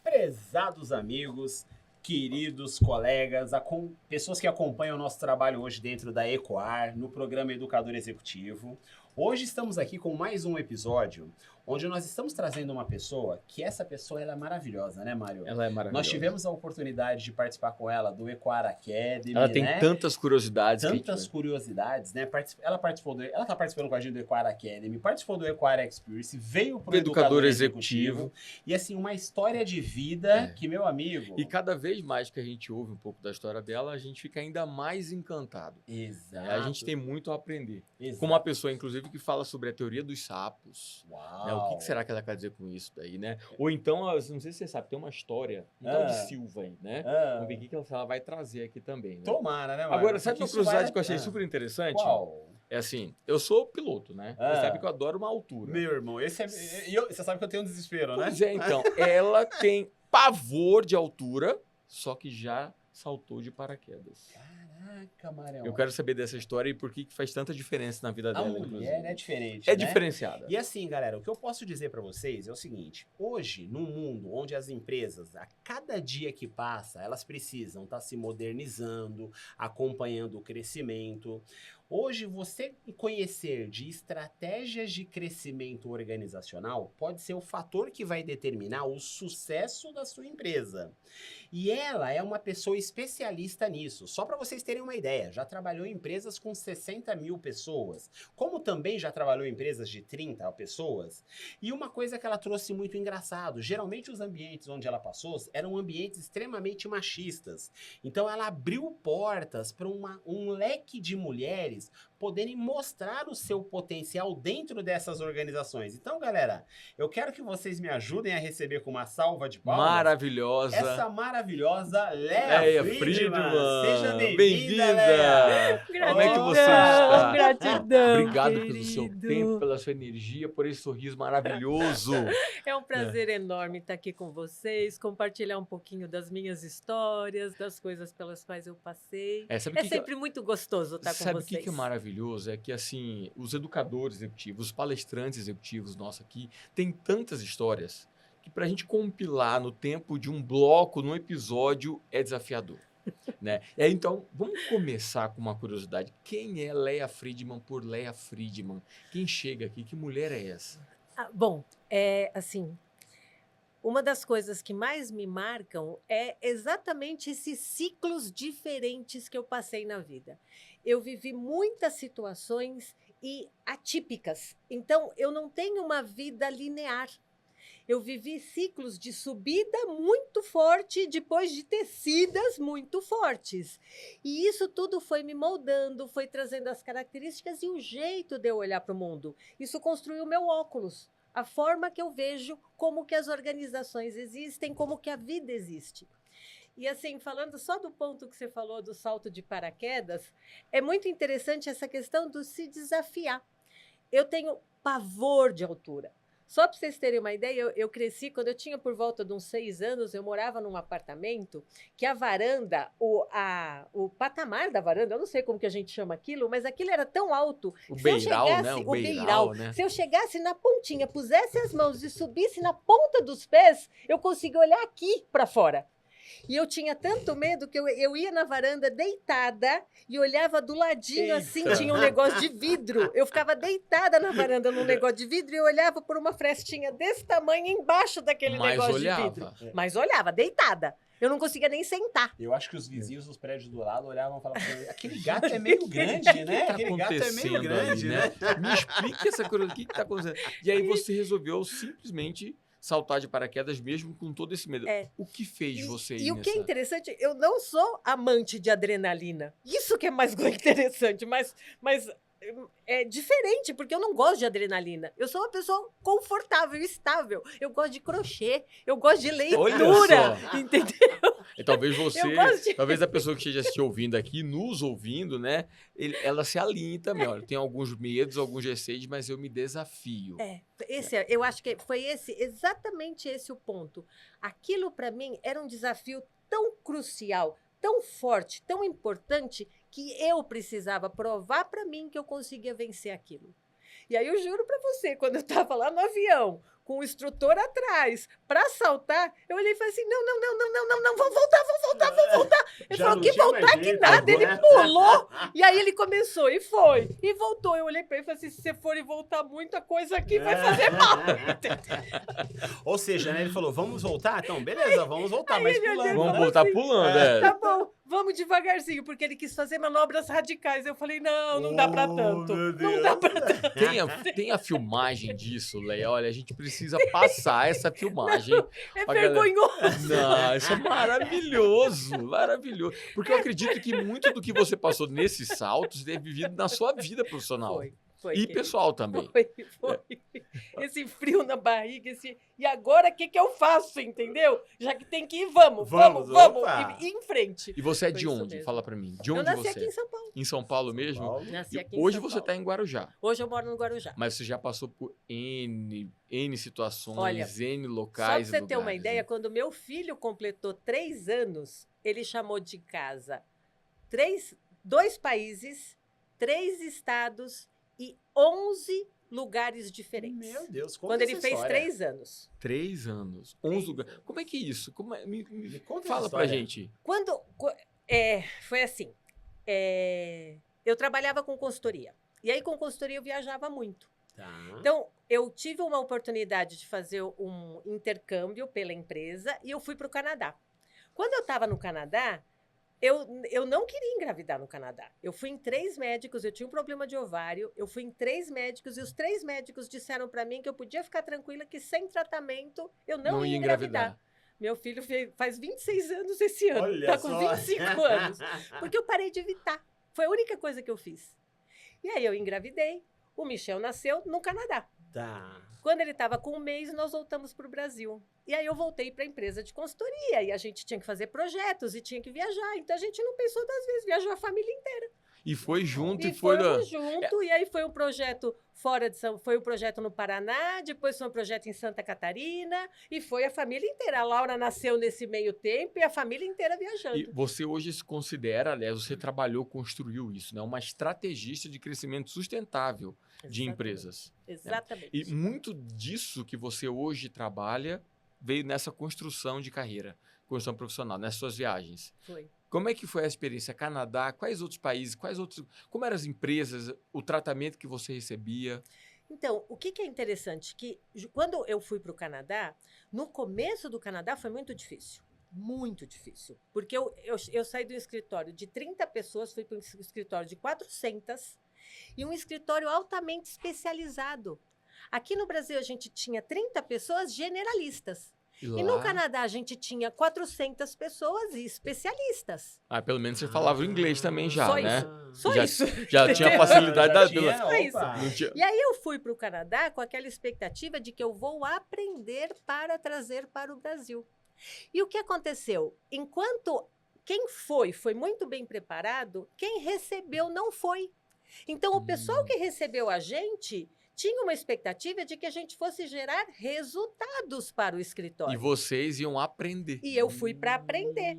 Prezados amigos, queridos colegas, pessoas que acompanham o nosso trabalho hoje dentro da Ecoar, no programa Educador Executivo. Hoje estamos aqui com mais um episódio onde nós estamos trazendo uma pessoa que essa pessoa ela é maravilhosa, né, Mário? Ela é maravilhosa. Nós tivemos a oportunidade de participar com ela do Ecoar Academy, ela tem tantas curiosidades. Tantas curiosidades, né? Ela tá participando com a gente do Ecoar Academy, participou do Ecoar Experience, veio pro Educador Executivo. E assim, uma história de vida que, meu amigo... E cada vez mais que a gente ouve um pouco da história dela, a gente fica ainda mais encantado. Exato. A gente tem muito a aprender. Exato. Com uma pessoa, inclusive, que fala sobre a teoria dos sapos. Uau! Né? O que será que ela quer dizer com isso daí, né? Ou então, não sei se você sabe, tem uma história, um tal de Silva aí, né? Vamos ver o que ela vai trazer aqui também, né? Tomara, né, Mário? Agora, sabe uma curiosidade que eu achei super interessante? Qual? É assim, eu sou piloto, né? Você sabe que eu adoro uma altura. Meu irmão, você sabe que eu tenho um desespero, né? Pois é, então, ela tem pavor de altura, só que já saltou de paraquedas. Caraca, Marião. Eu quero saber dessa história e por que faz tanta diferença na vida dela. A mulher inclusive. é diferente, É né? diferenciada. E assim, galera, o que eu posso dizer pra vocês é o seguinte. Hoje, num mundo onde as empresas, a cada dia que passa, elas precisam estar se modernizando, acompanhando o crescimento. Hoje, você conhecer de estratégias de crescimento organizacional pode ser o fator que vai determinar o sucesso da sua empresa. E ela é uma pessoa especialista nisso. Só para vocês terem uma ideia, já trabalhou em empresas com 60 mil pessoas, como também já trabalhou em empresas de 30 pessoas. E uma coisa que ela trouxe muito engraçado, geralmente os ambientes onde ela passou eram ambientes extremamente machistas. Então ela abriu portas para um leque de mulheres poderem mostrar o seu potencial dentro dessas organizações. Então, galera, eu quero que vocês me ajudem a receber com uma salva de palmas. Maravilhosa. Essa maravilhosa Léa Friedman. Seja bem-vinda, Léa. Como é que você está? Gratidão, Obrigado querido. pelo seu tempo, pela sua energia, por esse sorriso maravilhoso. É um prazer enorme estar aqui com vocês, compartilhar um pouquinho das minhas histórias, das coisas pelas quais eu passei. É sempre muito gostoso estar com vocês. Sabe o que é maravilhoso? É que, assim, os educadores executivos, os palestrantes executivos nossos aqui, têm tantas histórias que para a gente compilar no tempo de um bloco, num episódio, é desafiador. Né? Então, vamos começar com uma curiosidade. Quem é Léa Friedman por Léa Friedman? Quem chega aqui? Que mulher é essa? Assim, uma das coisas que mais me marcam é exatamente esses ciclos diferentes que eu passei na vida. Eu vivi muitas situações atípicas, então eu não tenho uma vida linear. Eu vivi ciclos de subida muito forte depois de descidas muito fortes. E isso tudo foi me moldando, foi trazendo as características e o jeito de eu olhar para o mundo. Isso construiu o meu óculos, a forma que eu vejo como que as organizações existem, como que a vida existe. E assim, falando só do ponto que você falou do salto de paraquedas, é muito interessante essa questão do se desafiar. Eu tenho pavor de altura. Só para vocês terem uma ideia, eu cresci, quando eu tinha por volta de uns 6 anos, eu morava num apartamento que a varanda, o patamar da varanda, eu não sei como que a gente chama aquilo, mas aquilo era tão alto. O beiral, né? O beiral, né? Se eu chegasse na pontinha, pusesse as mãos e subisse na ponta dos pés, eu conseguia olhar aqui para fora. E eu tinha tanto medo que eu ia na varanda deitada e olhava do ladinho, assim, tinha um negócio de vidro. Eu ficava deitada na varanda num negócio de vidro e eu olhava por uma frestinha desse tamanho embaixo daquele negócio de vidro. Mas olhava, deitada. Eu não conseguia nem sentar. Eu acho que os vizinhos dos prédios do lado olhavam e falavam, aquele gato é meio grande, né? Aquele gato é meio grande, né? Me explique essa coisa, o que está acontecendo? E aí você resolveu simplesmente saltar de paraquedas mesmo com todo esse medo. O que fez você ir E o que é interessante, eu não sou amante de adrenalina. Isso que é mais interessante, mas é diferente, porque eu não gosto de adrenalina. Eu sou uma pessoa confortável, estável. Eu gosto de crochê, eu gosto de leitura, entendeu? E talvez talvez a pessoa que esteja se ouvindo aqui, nos ouvindo, né? Ela se alinhe também. Olha, tem alguns medos, alguns receios, mas eu me desafio. Eu acho que foi exatamente esse o ponto. Aquilo, para mim, era um desafio tão crucial, tão forte, tão importante, que eu precisava provar para mim que eu conseguia vencer aquilo. E aí eu juro para você, quando eu estava lá no avião, com o instrutor atrás, para saltar, eu olhei e falei assim, não, vamos voltar. Ele Já falou, não que tinha mais voltar que jeito nada, ele agora. pulou, e aí ele começou, e foi, e voltou. Eu olhei para ele e falei assim, se você for e voltar muito, a coisa aqui vai fazer mal. Ou seja, né, ele falou, vamos voltar? Então, beleza, vamos voltar, mas ele olhou e pulando. Vamos né? voltar assim, pulando, é. Tá bom, vamos devagarzinho, porque ele quis fazer manobras radicais. Eu falei, não dá para Oh, tanto, meu não dá Deus. para tanto. Tem a filmagem disso, Leia. Olha, a gente precisa passar essa filmagem. É pra galera. vergonhoso. Não, isso é maravilhoso, maravilhoso. Porque eu acredito que muito do que você passou nesses saltos deve vivido na sua vida profissional. Foi, E querido. pessoal também. Foi. Esse frio na barriga, e agora o que eu faço, entendeu? Já que tem que ir, vamos. Opa. E em frente. E você é Foi de isso onde? mesmo. Fala pra mim. De Eu onde nasci você aqui é? em São Paulo. Em São Paulo mesmo? Nasci E aqui em hoje São você Paulo. está em Guarujá. Hoje eu moro no Guarujá. Mas você já passou por N situações, Olha, N Só locais. para você ter uma lugares, ideia, né? quando meu filho completou 3 anos, ele chamou de casa 2 países, 3 estados e 11 lugares diferentes. Meu Deus, conta Quando ele essa fez história. 3 anos. 3 anos, 11 lugares. Como é que é isso? Me conta Fala essa pra história. gente. Foi assim, eu trabalhava com consultoria. E aí, com consultoria, eu viajava muito. Tá. Então, eu tive uma oportunidade de fazer um intercâmbio pela empresa e eu fui para o Canadá. Quando eu estava no Canadá, eu não queria engravidar no Canadá. Eu fui em 3 médicos, eu tinha um problema de ovário, eu fui em 3 médicos e os 3 médicos disseram para mim que eu podia ficar tranquila que sem tratamento eu não ia engravidar. Meu filho faz 26 anos esse ano, Olha tá com só. 25 anos, porque eu parei de evitar. Foi a única coisa que eu fiz. E aí eu engravidei, o Michel nasceu no Canadá. Tá. Quando ele estava com 1 mês, nós voltamos para o Brasil. E aí eu voltei para a empresa de consultoria, e a gente tinha que fazer projetos e tinha que viajar. Então a gente não pensou 2 vezes, viajou a família inteira. E foi junto E e foi... fomos junto, e aí foi um projeto foi um projeto no Paraná, depois foi um projeto em Santa Catarina, e foi a família inteira. A Laura nasceu nesse meio tempo e a família inteira viajando. E você hoje se considera, aliás, você trabalhou, construiu isso, né? Uma estrategista de crescimento sustentável de Exatamente. empresas. Exatamente. E muito disso que você hoje trabalha veio nessa construção de carreira, construção profissional, nessas suas viagens. Foi. Como é que foi a experiência? Canadá, quais outros países, como eram as empresas, o tratamento que você recebia? Então, o que é interessante? Que quando eu fui para o Canadá, no começo do Canadá foi muito difícil. Muito difícil. Porque eu saí do escritório de 30 pessoas, fui para um escritório de 400 e um escritório altamente especializado. Aqui no Brasil, a gente tinha 30 pessoas generalistas. E no Canadá, a gente tinha 400 pessoas e especialistas. Ah, pelo menos você falava o inglês também já, Só né? isso. Só já, isso. Já tinha facilidade Já da... tinha, Só isso. opa. Não tinha- E aí eu fui para o Canadá com aquela expectativa de que eu vou aprender para trazer para o Brasil. E o que aconteceu? Enquanto quem foi muito bem preparado, quem recebeu não foi. Então, o pessoal que recebeu a gente tinha uma expectativa de que a gente fosse gerar resultados para o E escritório. vocês iam aprender. E eu fui para aprender.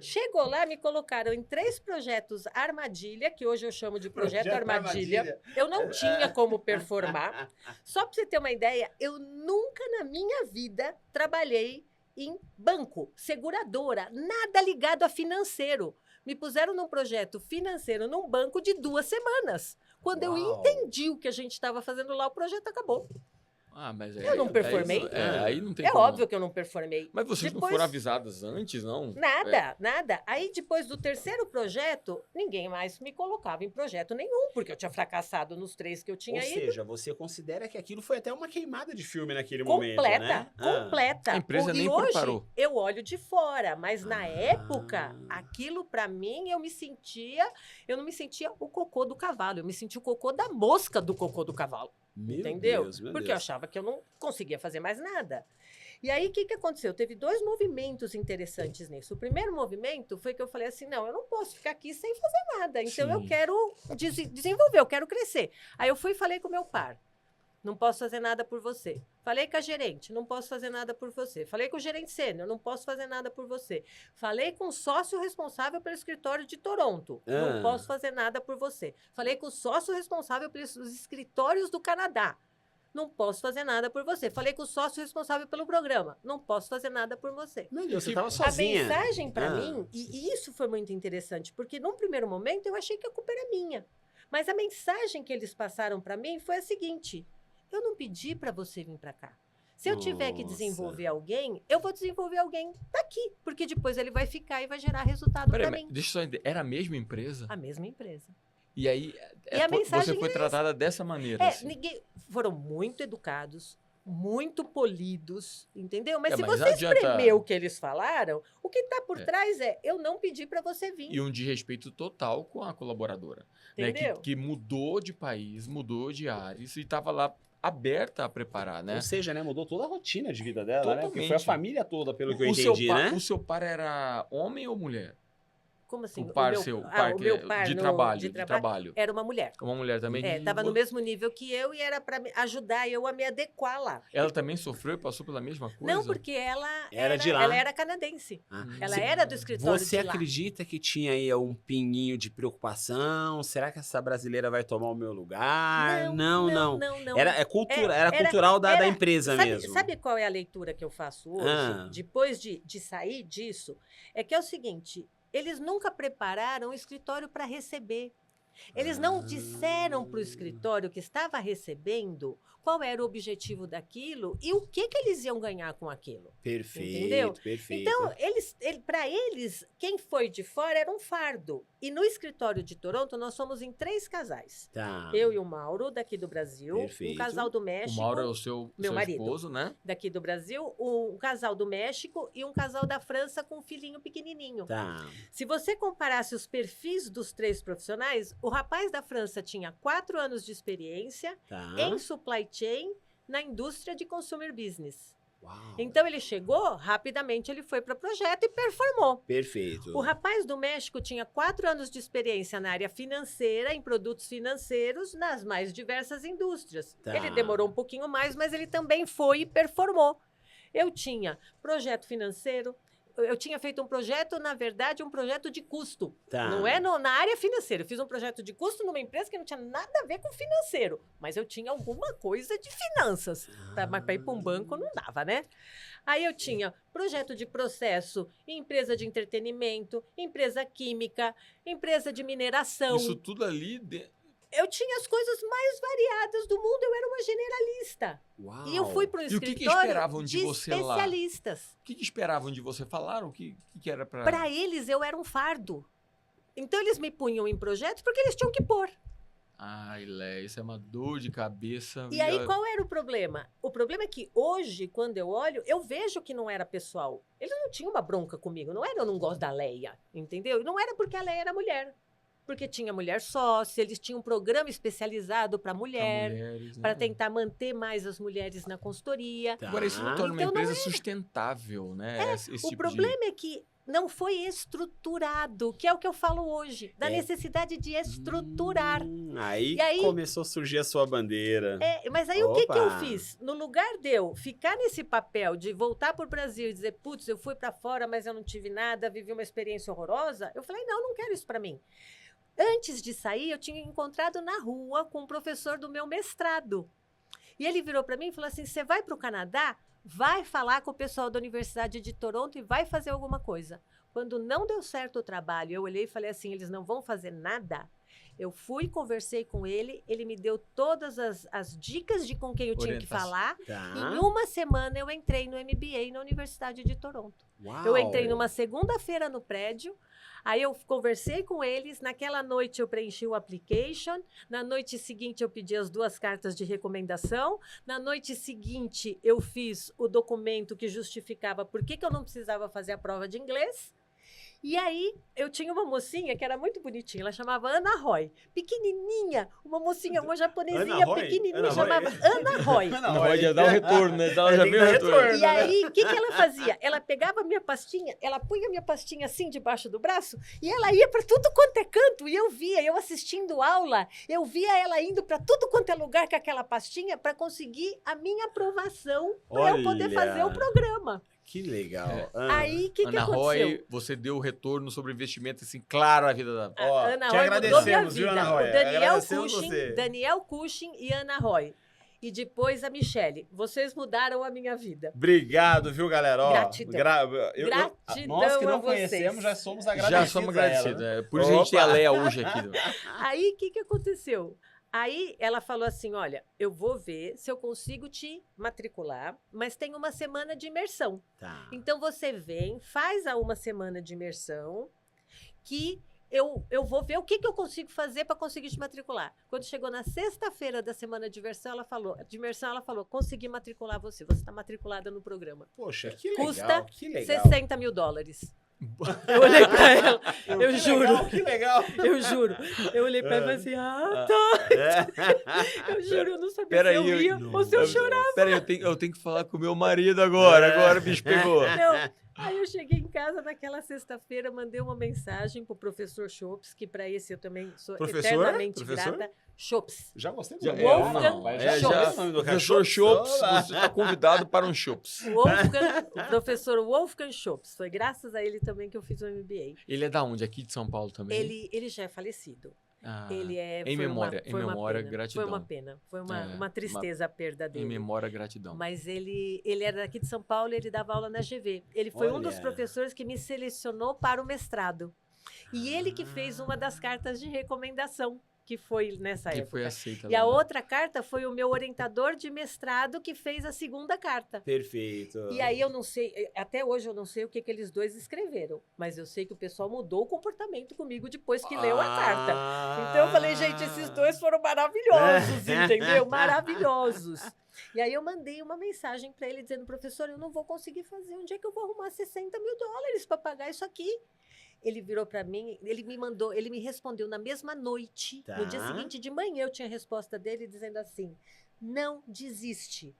Chegou lá, me colocaram em 3 projetos armadilha, que hoje eu chamo de projeto armadilha. Eu não tinha como performar. Só para você ter uma ideia, eu nunca na minha vida trabalhei em banco, seguradora, nada ligado a financeiro. Me puseram num projeto financeiro num banco de 2 semanas. Quando eu Uau. entendi o que a gente estava fazendo lá, o projeto acabou. Ah, mas Eu não performei? Aí não tem É como. óbvio que eu não performei. Mas vocês não Depois- foram avisadas antes, não? Nada. Aí, depois do 3º projeto, ninguém mais me colocava em projeto nenhum, porque eu tinha fracassado nos 3 que eu tinha Ou ido. seja, você considera que aquilo foi até uma queimada de filme naquele Completa, momento, né? completa. A empresa E nem hoje, preparou. eu olho de fora, mas na Ah. época, aquilo pra mim, eu não me sentia o cocô do cavalo, eu me sentia o cocô da mosca do cocô do cavalo. Meu Entendeu? Deus, meu Porque eu Deus. achava que eu não conseguia fazer mais nada. E aí, o que aconteceu? Teve 2 movimentos interessantes nisso. O primeiro movimento foi que eu falei assim, não, eu não posso ficar aqui sem fazer nada. Então, eu Sim. quero desenvolver, eu quero crescer. Aí, eu fui e falei com o meu par. não posso fazer nada por você. Falei com a gerente, não posso fazer nada por você. Falei com o gerente sênior, não posso fazer nada por você. Falei com o sócio responsável pelo escritório de Toronto, não posso fazer nada por você. Falei com o sócio responsável pelos escritórios do Canadá, não posso fazer nada por você. Falei com o sócio responsável pelo programa, não posso fazer nada por você. Meu Deus, você estava A sozinha. mensagem para mim, e isso foi muito interessante, porque num primeiro momento eu achei que a culpa era minha. Mas a mensagem que eles passaram para mim foi a seguinte: eu não pedi para você vir para cá. Se eu tiver que Nossa. desenvolver alguém, eu vou desenvolver alguém daqui, porque depois ele vai ficar e vai gerar resultado Peraí, para mas mim. deixa eu só entender. Era a mesma empresa? A mesma empresa. E aí, E a mensagem você foi era tratada dessa maneira. Assim. Foram muito educados, muito polidos, entendeu? Mas se Mas você não adianta- espremer o que eles falaram, o que está por É. trás eu não pedi para você vir. E um desrespeito total com a colaboradora. Né? Entendeu? Que mudou de país, mudou de áreas e estava lá aberta a preparar, né? Ou seja, né, mudou toda a rotina de vida dela, né? Porque Totalmente. foi a família toda, pelo que eu seu entendi, par, né? o seu par era homem ou mulher? Como assim? O par meu, seu, o par meu par de no- trabalho, de de trabalho. Era uma mulher. Uma mulher também? Estava no mesmo nível que eu e era para ajudar eu a me adequar lá. Ela também sofreu e passou pela mesma coisa? Não, porque ela Era de lá. ela era canadense. Ah. Ela Cê- era do escritório Você de lá. acredita que tinha aí um pinguinho de preocupação? Será que essa brasileira vai tomar o meu lugar? Não. não. Era cultura, era Era- cultural da era- empresa mesmo. Sabe qual é a leitura que eu faço hoje, Ah. depois de sair disso? É que é o seguinte, eles nunca prepararam o escritório para receber. Eles não disseram para o escritório que estava recebendo qual era o objetivo daquilo e o que eles iam ganhar com aquilo. Perfeito, Entendeu? perfeito. Então, para eles, quem foi de fora era um fardo. E no escritório de Toronto, nós somos em 3 casais. Tá. Eu e o Mauro, daqui do Brasil, Perfeito. um casal do O México, Mauro é o seu marido. esposo, né? daqui do Brasil, um casal do México e um casal da França com um filhinho pequenininho. Tá. Se você comparasse os perfis dos 3 profissionais, o rapaz da França tinha 4 anos de experiência Tá. em supply chain na indústria de consumer business. Uau. Então ele chegou, rapidamente ele foi para o projeto e performou. Perfeito. O rapaz do México tinha 4 anos de experiência na área financeira, em produtos financeiros, nas mais diversas indústrias. Tá. Ele demorou um pouquinho mais, mas ele também foi e performou. Eu tinha projeto financeiro, eu tinha feito um projeto, na verdade, um projeto de custo. Tá. Não é na área financeira. Eu fiz um projeto de custo numa empresa que não tinha nada a ver com financeiro, mas eu tinha alguma coisa de finanças. Mas para ir para um banco não dava, né? Aí eu tinha projeto de processo, empresa de entretenimento, empresa química, empresa de mineração. Isso tudo ali... Eu tinha as coisas mais variadas do mundo, eu era uma generalista. Uau. E eu fui para um E o que que escritório esperavam de você lá? especialistas. O que esperavam de você? Falaram o que era pra... Para eles, eu era um fardo. Então, eles me punham em projetos porque eles tinham que pôr. Ai, Lé, isso é uma dor de cabeça. E aí, qual era o problema? O problema é que hoje, quando eu olho, eu vejo que não era pessoal. Eles não tinham uma bronca comigo. Não era eu não gosto da Leia, entendeu? E não era porque a Leia era mulher. Porque tinha mulher sócia, eles tinham um programa especializado para mulher, mulheres, né? para tentar manter mais as mulheres na consultoria. Tá. Agora, isso não torna uma Então, não empresa sustentável, né? Esse O tipo de- problema é que não foi estruturado, que é o que eu falo hoje, da É. necessidade de estruturar. Aí, E aí- começou a surgir a sua bandeira. Mas aí o que eu Opa! fiz? No lugar de eu ficar nesse papel de voltar para o Brasil e dizer, putz, eu fui para fora, mas eu não tive nada, vivi uma experiência horrorosa, eu falei, não quero isso para mim. Antes de sair, eu tinha encontrado na rua com um professor do meu mestrado. E ele virou para mim e falou assim, você vai para o Canadá? Vai falar com o pessoal da Universidade de Toronto e vai fazer alguma coisa. Quando não deu certo o trabalho, eu olhei e falei assim, eles não vão fazer nada? Eu fui, conversei com ele, ele me deu todas as dicas de com quem eu tinha que Orientação. falar. Tá. Em uma semana eu entrei no MBA na Universidade de Toronto. Uau. Eu entrei numa segunda-feira no prédio, aí eu conversei com eles, naquela noite eu preenchi o application, na noite seguinte eu pedi as 2 cartas de recomendação, na noite seguinte eu fiz o documento que justificava por que eu não precisava fazer a prova de inglês, E aí, eu tinha uma mocinha que era muito bonitinha, ela chamava Ana Roy. Pequenininha, uma mocinha, uma japonesinha Ana Roy? pequenininha, Ana Roy? chamava Ana Roy. Não pode dar o retorno, né? Ela já Tem que viu o dar retorno. retorno. E aí, o que ela fazia? Ela pegava a minha pastinha, ela punha a minha pastinha assim debaixo do braço e ela ia para tudo quanto é canto. E eu via, eu assistindo aula, eu via ela indo para tudo quanto é lugar com aquela pastinha para conseguir a minha aprovação para eu poder Olha. fazer o programa. Que legal. Aí, o que Ana aconteceu? Roy, você deu o retorno sobre investimento, assim, claro, na vida da... Ó, A Ana te Roy mudou minha agradecemos, viu, vida. Ana Roy? O Agradecemos você. Daniel Cushing e Ana Roy. E depois a Michele. Vocês mudaram a minha vida. Obrigado, viu, galera? Ó, Gratidão. Gratidão nós que a não vocês. conhecemos já somos agradecidos. Já somos a ela, agradecidos. né? Por isso a gente tem a Opa. Leia hoje aqui. Aí, o que aconteceu? Aí ela falou assim, olha, eu vou ver se eu consigo te matricular, mas tem uma semana de imersão. Tá. Então, você vem, faz a uma semana de imersão, que eu vou ver o que eu consigo fazer para conseguir te matricular. Quando chegou na sexta-feira da semana de imersão, ela falou, consegui matricular você está matriculada no programa. Poxa, que legal. Custa que legal. $60 mil. Eu olhei pra ela, eu Que juro. legal, que legal. Eu juro. Eu olhei pra ela e falei assim, tá. Eu juro, eu não sabia Pera se eu aí, ria ou se eu chorava. Pera aí, eu tenho que falar com o meu marido agora. Agora o bicho pegou. Não. Aí eu cheguei em casa naquela sexta-feira, mandei uma mensagem pro professor Chops, que para esse eu também sou Professor? eternamente Professor? grata. Chops. Já gostei do Já, nome. Wolfgang Rapaz, é, já Chops. gostei do nome do cara. Professor Chops, Olá. você está convidado para um Chops. O professor Wolfgang Chops. Foi graças a ele também que eu fiz o MBA. Ele é da onde? Aqui de São Paulo também? Ele já é falecido. Ah, Ele é. em memória, foi uma pena. gratidão. Foi uma gratidão. pena. Foi É, uma tristeza a perda dele. Em memória, gratidão. Mas ele era daqui de São Paulo e ele dava aula na GV. Ele foi um dos Olha. professores que me selecionou para o mestrado. E ele que fez uma das cartas de recomendação, que foi nessa Que época. foi aceita. E a lá, né? outra carta foi o meu orientador de mestrado que fez a segunda carta. Perfeito. E aí eu não sei, até hoje eu não sei o que eles dois escreveram, mas eu sei que o pessoal mudou o comportamento comigo depois que leu a carta. Então eu falei, gente, esses dois foram maravilhosos, entendeu? Maravilhosos. E aí eu mandei uma mensagem para ele dizendo, professor, eu não vou conseguir fazer, onde é que eu vou arrumar $60 mil para pagar isso aqui? Ele virou para mim, ele me respondeu na mesma noite, Tá. no dia seguinte de manhã eu tinha a resposta dele dizendo assim, não desiste.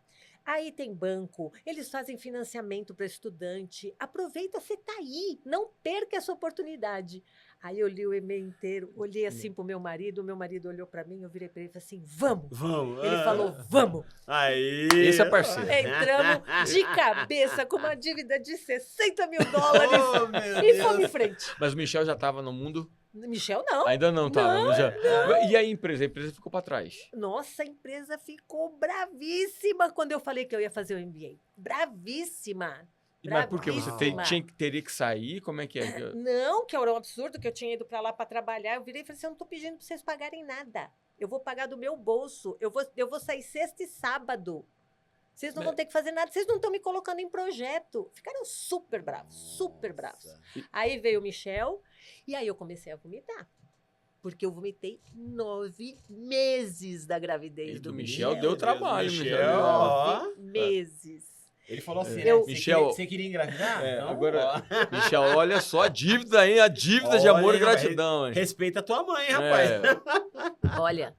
Aí tem banco, eles fazem financiamento para estudante. Aproveita, você tá aí, não perca essa oportunidade. Aí eu li o e-mail inteiro, olhei assim pro meu marido, o meu marido olhou para mim, eu virei para ele e falei assim, vamos. Vamos. Ele falou, vamos. Aí. Esse é parceiro. Entramos de cabeça com uma dívida de $60 mil Oh, meu e Deus. fomos em frente. Mas o Michel já estava no mundo? Michel, não. Ainda não estava. Não, Michel. E a empresa? A empresa ficou para trás. Nossa, a empresa ficou bravíssima quando eu falei que eu ia fazer o MBA. Bravíssima. Mas por que? Você Bravíssima. teria que sair? Como é que é? Não, que era um absurdo, que eu tinha ido para lá para trabalhar. Eu virei e falei assim, eu não estou pedindo para vocês pagarem nada. Eu vou pagar do meu bolso. Eu vou sair sexta e sábado. Vocês não vão ter que fazer nada. Vocês não estão me colocando em projeto. Ficaram super bravos, super bravos. Aí veio o Michel e aí eu comecei a vomitar. Porque eu vomitei 9 meses da gravidez E do do Michel. Michel deu Meu trabalho, Deus, Michel. Michel. Ó. 9 meses. Ele falou assim, É. né? Eu- Michel- Você queria engravidar? É, Então, agora- ó, Michel, olha só a dívida, hein? A dívida de Olha, amor e rapaz, gratidão, hein? respeita a tua mãe, rapaz. É. Olha,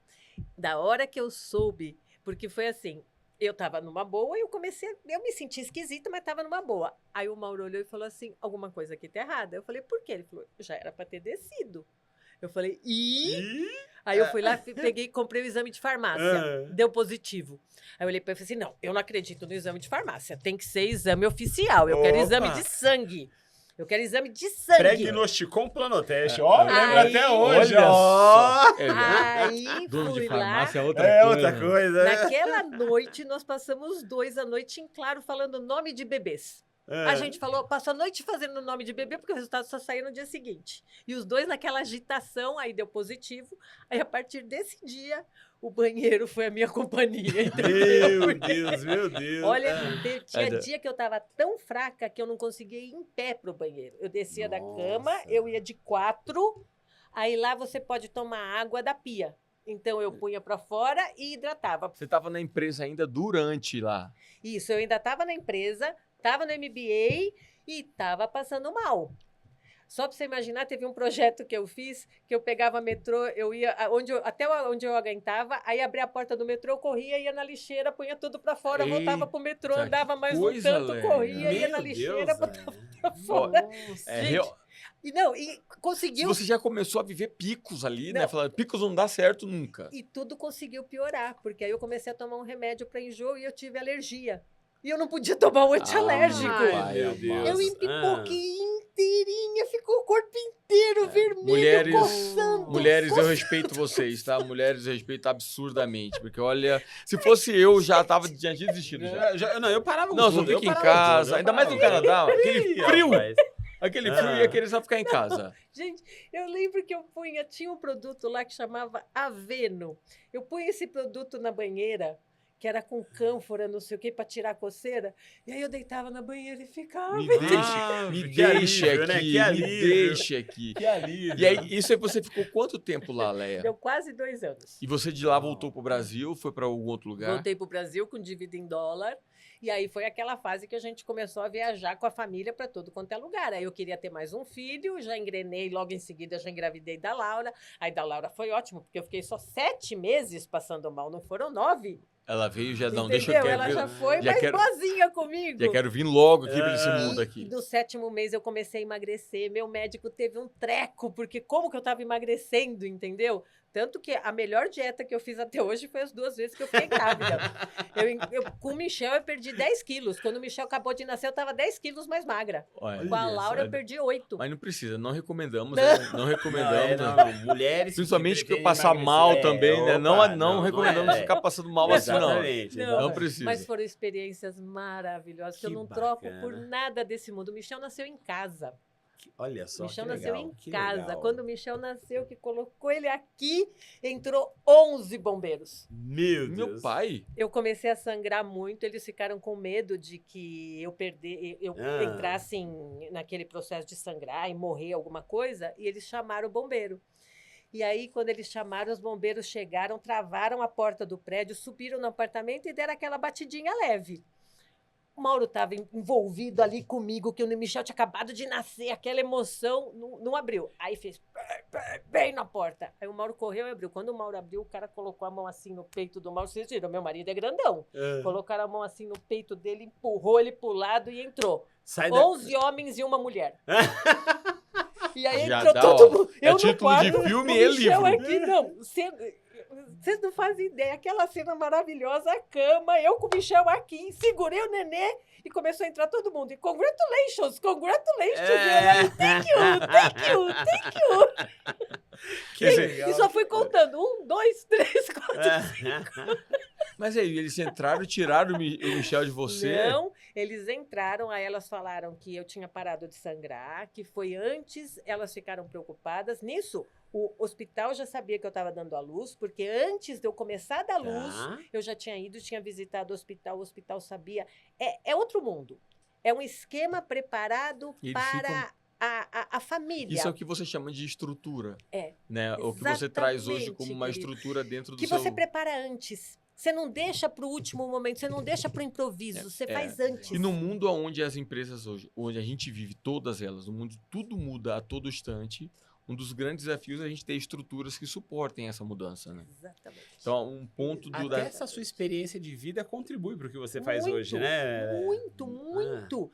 da hora que eu soube, porque foi assim, eu tava numa boa e eu me senti esquisita, mas tava numa boa. Aí o Mauro olhou e falou assim, alguma coisa aqui tá errada. Eu falei, por quê? Ele falou, já era pra ter descido. Eu falei, Ih, Aí eu fui lá, peguei e comprei o exame de farmácia. Deu positivo. Aí eu olhei pra ele e falei assim, não, eu não acredito no exame de farmácia. Tem que ser exame oficial. Eu quero Opa. exame de sangue. Eu quero exame de sangue. Pré-diagnosticou um planoteste. Ó, lembra Aí- até hoje, Olha ó. só. É, Aí dono de fui lá. farmácia é outra É coisa. outra coisa, né? Naquela noite, nós passamos 2 a noite em claro falando nome de bebês. A gente passou a noite fazendo o nome de bebê, porque o resultado só saiu no dia seguinte. E os dois naquela agitação, aí deu positivo. Aí, a partir desse dia, o banheiro foi a minha companhia. entendeu? Meu Deus, meu Deus. Olha, tinha Ainda- dia que eu tava tão fraca que eu não conseguia ir em pé pro banheiro. Eu descia da Nossa. cama, eu ia de 4, aí lá você pode tomar água da pia. Então, eu punha pra fora e hidratava. Você estava na empresa ainda durante lá. Isso, eu ainda estava na empresa, estava no MBA e estava passando mal. Só para você imaginar, teve um projeto que eu fiz, que eu pegava metrô, eu ia até onde eu aguentava, aí abria a porta do metrô, eu corria, ia na lixeira, punha tudo para fora, voltava pro metrô, Eita, andava que mais um coisa, tanto, Léa. corria, ia na Meu lixeira, Deus, botava velho. pra fora. Nossa. Gente, e Se conseguiu, você já começou a viver picos ali, né? Não. Falando, picos não dá certo nunca. e tudo conseguiu piorar, porque aí eu comecei a tomar um remédio para enjoo e eu tive alergia. E eu não podia tomar o antialérgico. Ai, meu amado. Deus. Eu empipoquei inteirinha, ficou o corpo inteiro vermelho, Mulheres, coçando. mulheres, eu respeito vocês, tá? Mulheres, eu respeito absurdamente. Porque, olha, se fosse eu, já tinha desistido já. Não, eu parava com Não, só tudo. eu fica em parava com casa. tudo, eu Ainda mais no parava com tudo. Canadá, aquele Ih, frio. rapaz. Aquele frio ia querer só ficar em casa. Gente, eu lembro que tinha um produto lá que chamava Aveno. Eu punha esse produto na banheira, que era com cânfora, não sei o quê, para tirar a coceira. E aí eu deitava na banheira e ficava. Me que deixe alívio, né? aqui, Que me alívio. deixe aqui. Que alívio. E aí, isso aí você ficou quanto tempo lá, Léa? Deu quase 2 anos. E você de lá voltou pro Brasil, foi para algum outro lugar? Voltei para o Brasil com dívida em dólar. E aí foi aquela fase que a gente começou a viajar com a família para todo quanto é lugar. Aí eu queria ter mais um filho, já engrenei, logo em seguida já engravidei da Laura. Aí da Laura foi ótimo, porque eu fiquei só 7 meses passando mal, não foram 9. Ela veio já, não, Entendeu? deixa eu Ela já foi já mais quero- boazinha comigo. Já quero vir logo aqui para esse mundo E aqui. no 7º mês eu comecei a emagrecer. Meu médico teve um treco, porque como que eu estava emagrecendo, entendeu? Tanto que a melhor dieta que eu fiz até hoje foi as 2 vezes que eu fiquei grávida. Com o Michel eu perdi 10 quilos. Quando o Michel acabou de nascer, eu estava 10 quilos mais magra. Olha, Com a Laura eu só. perdi 8. Mas não precisa, não recomendamos, Não. né? Não recomendamos. Não, né? mulheres Principalmente que pretendem passar emagrecer. mal também, né? Opa, Não recomendamos é. ficar passando mal assim, não. Exatamente. Não, Não precisa. Mas foram experiências maravilhosas, que eu Que não troco bacana. por nada desse mundo. O Michel nasceu em casa. Olha só, Michel que nasceu legal, em que casa. legal. Quando o Michel nasceu, que colocou ele aqui, entrou 11 bombeiros. Meu Deus. Meu pai, Eu comecei a sangrar muito, eles ficaram com medo de que eu Ah. entrasse naquele processo de sangrar e morrer alguma coisa, e eles chamaram o bombeiro. E aí, quando eles chamaram, os bombeiros chegaram, travaram a porta do prédio, subiram no apartamento e deram aquela batidinha leve. O Mauro estava envolvido ali comigo, que o Michel tinha acabado de nascer, aquela emoção, não abriu. Aí fez bem na porta. Aí o Mauro correu e abriu. Quando o Mauro abriu, o cara colocou a mão assim no peito do Mauro. Vocês viram, meu marido é grandão. Colocaram a mão assim no peito dele, empurrou ele pro lado e entrou. Sai 11 homens e uma mulher. E aí Já entrou dá, todo ó, mundo. é Eu no título de quarto, filme o e Michel livro. aqui, não. Vocês não fazem ideia. Aquela cena maravilhosa, a cama, eu com o Michel aqui, segurei o nenê e começou a entrar todo mundo. E congratulations, congratulations. É. E eu, thank you, thank you. Que legal. E só fui contando. 1, 2, 3, 4, mas aí eles entraram e tiraram o Michel de você? Não, eles entraram, aí elas falaram que eu tinha parado de sangrar, que foi antes, elas ficaram preocupadas. Nisso, o hospital já sabia que eu estava dando à luz, porque antes de eu começar a dar luz, Tá. eu já tinha ido, tinha visitado o hospital sabia. É outro mundo. É um esquema preparado Eles para a família. Isso é o que você chama de estrutura. É, Né? O que você traz hoje como exatamente, uma querido. estrutura dentro do que seu... você prepara antes. Você não deixa para o último momento, você não deixa para o improviso, você faz antes. E no mundo onde as empresas hoje, onde a gente vive, todas elas, no mundo tudo muda a todo instante, um dos grandes desafios é a gente ter estruturas que suportem essa mudança, né? Exatamente. Então, um ponto do... Até essa sua experiência de vida contribui para o que você faz Muito, hoje, né? Muito.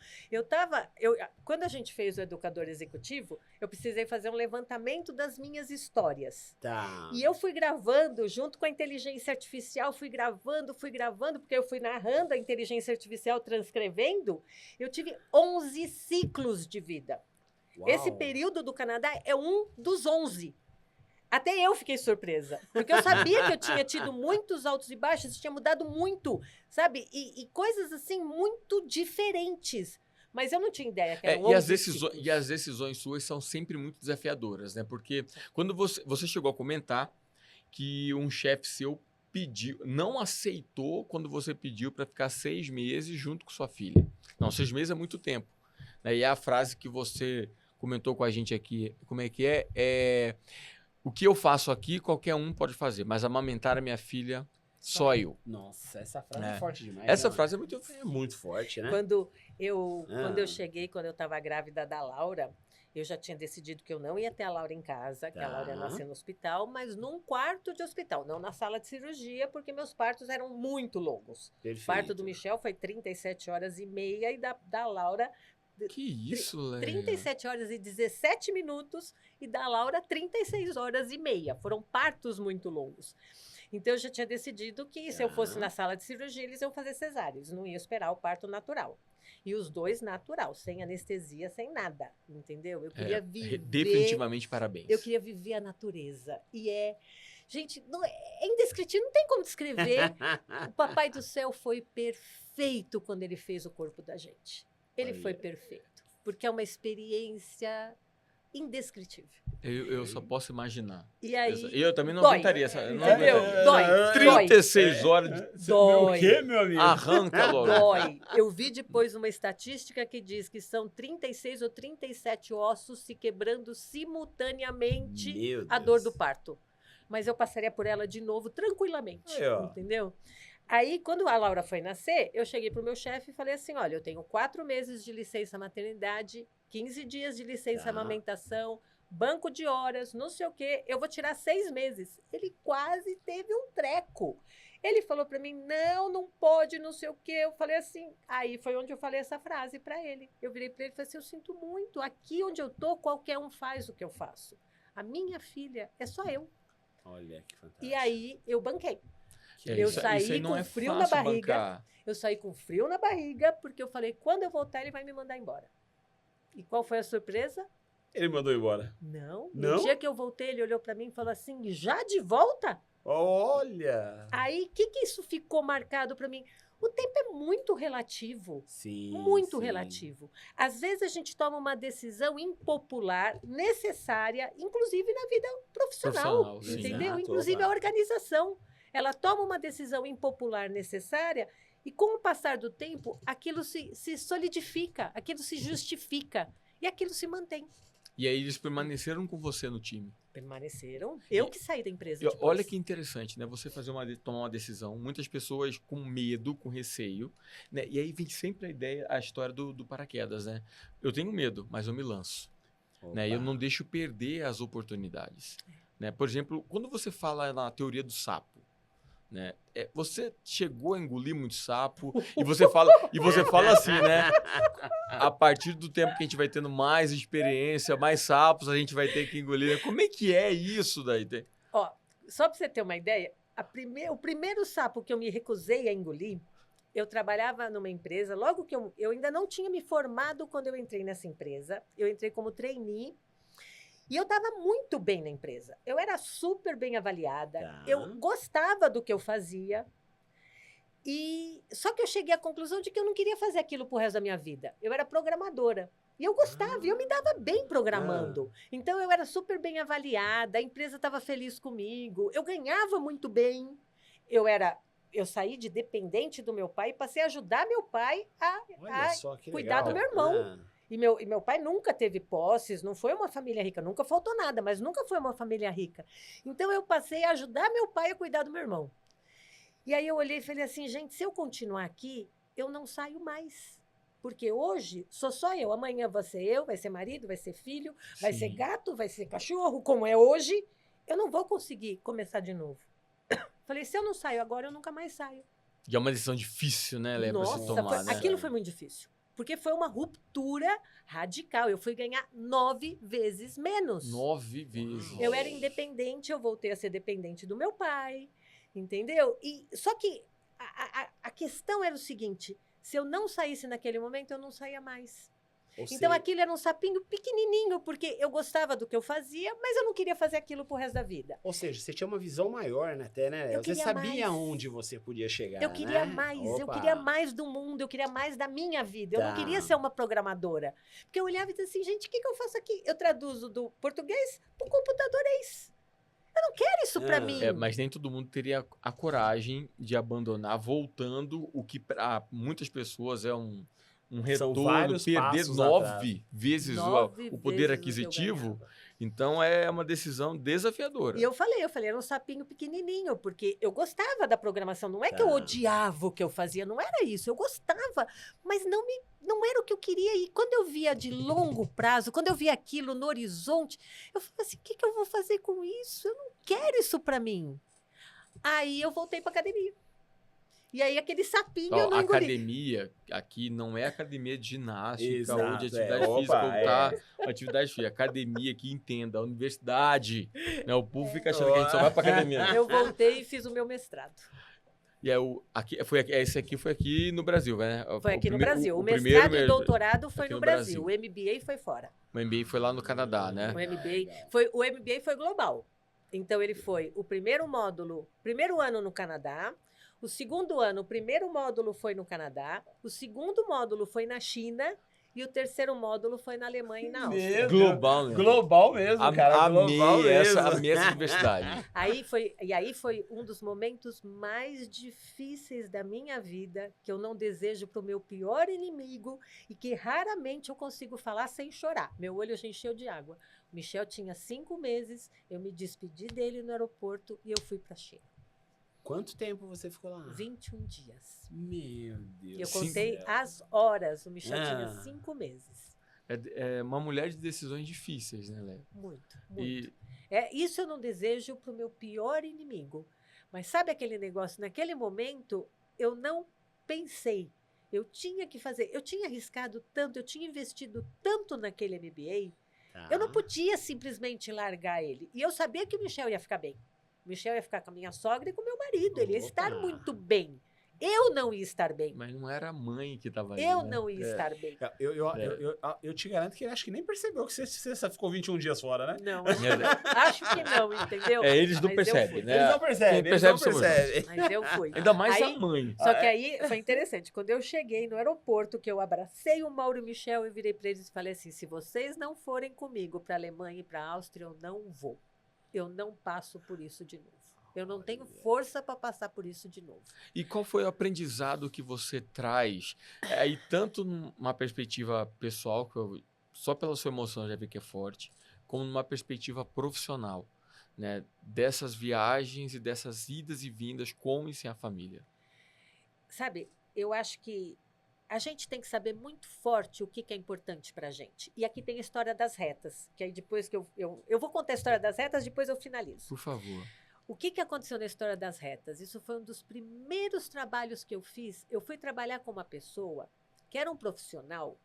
Quando a gente fez o Educador Executivo, eu precisei fazer um levantamento das minhas histórias. Tá. E eu fui gravando, junto com a inteligência artificial, fui gravando, porque eu fui narrando a inteligência artificial, transcrevendo. Eu tive 11 ciclos de vida. Uau. Esse período do Canadá é um dos 11. Até eu fiquei surpresa, porque eu sabia que eu tinha tido muitos altos e baixos, tinha mudado muito, sabe? E coisas assim muito diferentes. Mas eu não tinha ideia que eram 11 ciclos. E as decisões suas são sempre muito desafiadoras, né? Porque quando você chegou a comentar que um chefe seu não aceitou quando você pediu para ficar 6 meses junto com sua filha. Não, 6 meses é muito tempo. Né? E a frase que você comentou com a gente aqui, como é que é? O que eu faço aqui, qualquer um pode fazer, mas amamentar a minha filha, só eu. Nossa, essa frase é forte demais. Essa né? frase é muito... É muito forte, né? Quando eu Ah. cheguei, quando eu estava grávida da Laura, Eu já tinha decidido que eu não ia ter a Laura em casa, que a Laura ia Tá. nascer no hospital, mas num quarto de hospital, não na sala de cirurgia, porque meus partos eram muito longos. O Perfeito. parto do Michel foi 37 horas e meia e da Laura Que isso, Léa? 37 horas e 17 minutos e da Laura 36 horas e meia. Foram partos muito longos. Então eu já tinha decidido que se eu fosse Tá. na sala de cirurgia, eles iam fazer cesárea, eles não iam esperar o parto natural. E os dois natural, sem anestesia, sem nada, entendeu? Eu queria viver... Definitivamente parabéns. Eu queria viver a natureza. E gente, é indescritível, não tem como descrever. O Papai do Céu foi perfeito quando ele fez o corpo da gente. Ele Olha. foi perfeito. Porque é uma experiência indescritível. Eu só posso imaginar. E aí... Eu também não dói. aguentaria essa. Não Entendeu? aguentaria. Dói. 36 horas de Dói. O quê, meu amigo? arranca logo. Dói. Eu vi depois uma estatística que diz que são 36 ou 37 ossos se quebrando simultaneamente Meu a dor Deus. do parto. Mas eu passaria por ela de novo tranquilamente. Aí, ó. Entendeu? Aí, quando a Laura foi nascer, eu cheguei pro meu chefe e falei assim: olha, eu tenho 4 meses de licença maternidade, 15 dias de licença Tá. amamentação, banco de horas, não sei o quê, eu vou tirar 6 meses. Ele quase teve um treco. Ele falou para mim: não pode, não sei o quê. Eu falei assim. Aí foi onde eu falei essa frase para ele. Eu virei para ele e falei assim: eu sinto muito. Aqui onde eu tô, qualquer um faz o que eu faço. A minha filha é só eu. Olha que fantástico. E aí eu banquei. É, Eu isso saí aí não com é frio na fácil barriga. bancar. Eu saí com frio na barriga, porque eu falei: quando eu voltar, ele vai me mandar embora. E qual foi a surpresa? Ele mandou embora. Não. Não? No dia que eu voltei, ele olhou para mim e falou assim: já de volta? Olha! Aí, o que isso ficou marcado para mim? O tempo é muito relativo. Sim. Muito sim. relativo. Às vezes a gente toma uma decisão impopular, necessária, inclusive na vida profissional, Profissional, sim. entendeu? Exato, Inclusive opa. a organização. Ela toma uma decisão impopular necessária e com o passar do tempo, aquilo se solidifica, aquilo se justifica e aquilo se mantém. E aí eles permaneceram com você no time. Permaneceram. Eu que saí da empresa E depois. olha que interessante, né? Você tomar uma decisão, muitas pessoas com medo, com receio, né? E aí vem sempre a história do paraquedas, né? Eu tenho medo, mas eu me lanço, né? Eu Opa. não deixo perder as oportunidades, né? Por exemplo, quando você fala na teoria do sapo, né? Você chegou a engolir muito sapo e você fala assim, né? A partir do tempo que a gente vai tendo mais experiência, mais sapos a gente vai ter que engolir. Como é que é isso daí? Ó, só para você ter uma ideia, o primeiro sapo que eu me recusei a engolir, eu trabalhava numa empresa, logo que eu ainda não tinha me formado quando eu entrei nessa empresa, eu entrei como trainee, e eu estava muito bem na empresa. Eu era super bem avaliada, Tá. eu gostava do que eu fazia, só que eu cheguei à conclusão de que eu não queria fazer aquilo pro resto da minha vida. Eu era programadora. E eu gostava, e eu me dava bem programando. Então, eu era super bem avaliada, a empresa estava feliz comigo, eu ganhava muito bem. Eu saí de dependente do meu pai e passei a ajudar meu pai Olha só que cuidar do legal. meu irmão. E meu pai nunca teve posses, não foi uma família rica, nunca faltou nada, mas nunca foi uma família rica. Então, eu passei a ajudar meu pai a cuidar do meu irmão. E aí eu olhei e falei assim: gente, se eu continuar aqui, eu não saio mais. Porque hoje sou só eu, amanhã vai ser eu, vai ser marido, vai ser filho, vai ser gato, vai ser cachorro, como é hoje. Eu não vou conseguir começar de novo. Falei: se eu não saio agora, eu nunca mais saio. E é uma decisão difícil, né, Léa, pra se Nossa, tomar, né? aquilo foi muito difícil. Porque foi uma ruptura radical. Eu fui ganhar 9 vezes menos. 9 vezes. Eu era independente, eu voltei a ser dependente do meu pai, entendeu? Só que a questão era o seguinte: se eu não saísse naquele momento, eu não saía mais. Ou Então, seja, aquilo era um sapinho pequenininho, porque eu gostava do que eu fazia, mas eu não queria fazer aquilo pro resto da vida. Ou seja, você tinha uma visão maior, né? Até, né? Eu Você queria sabia mais. onde você podia chegar, Eu queria né? mais, eu Opa. queria mais do mundo, eu queria mais da minha vida. Eu não Tá. queria ser uma programadora. Porque eu olhava e dizia assim: gente, o que eu faço aqui? Eu traduzo do português para o computadorês. Eu não quero isso para mim. Mas nem todo mundo teria a coragem de abandonar, voltando o que para muitas pessoas é um um São retorno, vários perder passos 9 vezes Nove o poder vezes o que eu aquisitivo. ganhava. Então, é uma decisão desafiadora. E eu falei, era um sapinho pequenininho, porque eu gostava da programação. Não é que eu Tá. odiava o que eu fazia, não era isso. Eu gostava, mas não era o que eu queria. E quando eu via de longo prazo, quando eu via aquilo no horizonte, eu falava assim, o que eu vou fazer com isso? Eu não quero isso para mim. Aí eu voltei para academia. E aí aquele sapinho eu Ó, não engoli. academia aqui não é academia de ginástica Exato, ou de atividade Opa, física, ou tá atividade física. Academia aqui, entenda, a universidade. Né? O povo fica achando que a gente só vai pra academia. Eu voltei e fiz o meu mestrado. E é esse aqui foi aqui no Brasil, né? Foi aqui no Brasil. O primeiro mestrado e o doutorado foi aqui no no Brasil. Brasil. O MBA foi fora. O MBA foi lá no Canadá, né? O MBA foi global. Então ele foi o primeiro ano no Canadá, o segundo ano, o primeiro módulo foi no Canadá, o segundo módulo foi na China e o terceiro módulo foi na Alemanha e na Áustria. Global, né? Global mesmo, cara. Global Amei mesmo. essa universidade. Aí foi um dos momentos mais difíceis da minha vida, que eu não desejo para o meu pior inimigo e que raramente eu consigo falar sem chorar. Meu olho já encheu de água. O Michel tinha 5 meses, eu me despedi dele no aeroporto e eu fui para a China. Quanto tempo você ficou lá? 21 dias. Meu Deus. Eu contei as horas. O Michel tinha Ah. 5 meses. É uma mulher de decisões difíceis, né, Léo? Muito, muito. E Isso eu não desejo para o meu pior inimigo. Mas sabe aquele negócio? Naquele momento, eu não pensei. Eu tinha que fazer. Eu tinha arriscado tanto, eu tinha investido tanto naquele MBA. Tá. Eu não podia simplesmente largar ele. E eu sabia que o Michel ia ficar bem. O Michel ia ficar com a minha sogra e com o meu marido. Ele ia Opa. estar muito bem. Eu não ia estar bem. mas não era a mãe que estava ali, Eu né? não ia estar bem. Eu te garanto que ele acho que nem percebeu que você ficou 21 dias fora, né? Não, acho que não, entendeu? Eles não Mas eu percebem, fui. né? Eles não percebem, Quem eles não percebe somos percebem. Mas eu fui. Ainda mais Aí- a mãe. Só que aí foi interessante. Quando eu cheguei no aeroporto, que eu abracei o Mauro e o Michel, eu virei para eles e falei assim: se vocês não forem comigo para a Alemanha e para a Áustria, eu não vou. Eu não passo por isso de novo. Eu não tenho força para passar por isso de novo. E qual foi o aprendizado que você traz? E tanto numa perspectiva pessoal, que eu, só pela sua emoção eu já vi que é forte, como numa perspectiva profissional, né? Dessas viagens e dessas idas e vindas com e sem a família. Sabe, eu acho que a gente tem que saber muito forte o que é importante para a gente. E aqui tem a história das retas, que aí depois que eu vou contar a história das retas, depois eu finalizo. Por favor. O que aconteceu na história das retas? Isso foi um dos primeiros trabalhos que eu fiz. Eu fui trabalhar com uma pessoa que era um profissional,